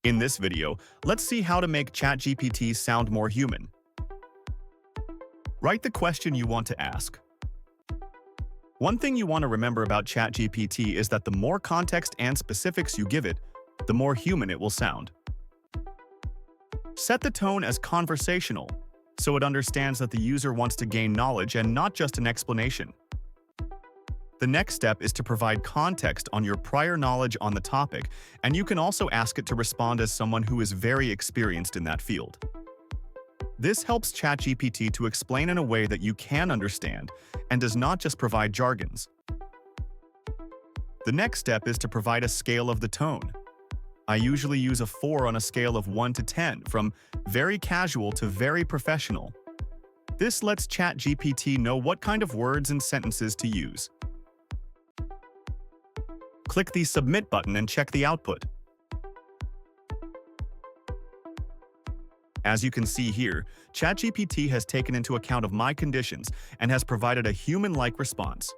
In this video, let's see how to make ChatGPT sound more human. Write the question you want to ask. One thing you want to remember about ChatGPT is that the more context and specifics you give it, the more human it will sound. Set the tone as conversational, so it understands that the user wants to gain knowledge and not just an explanation. The next step is to provide context on your prior knowledge on the topic, and you can also ask it to respond as someone who is very experienced in that field. This helps ChatGPT to explain in a way that you can understand and does not just provide jargons. The next step is to provide a scale of the tone. I usually use a 4 on a scale of 1 to 10, from very casual to very professional. This lets ChatGPT know what kind of words and sentences to use. Click the Submit button and check the output. As you can see here, ChatGPT has taken into account of my conditions and has provided a human-like response.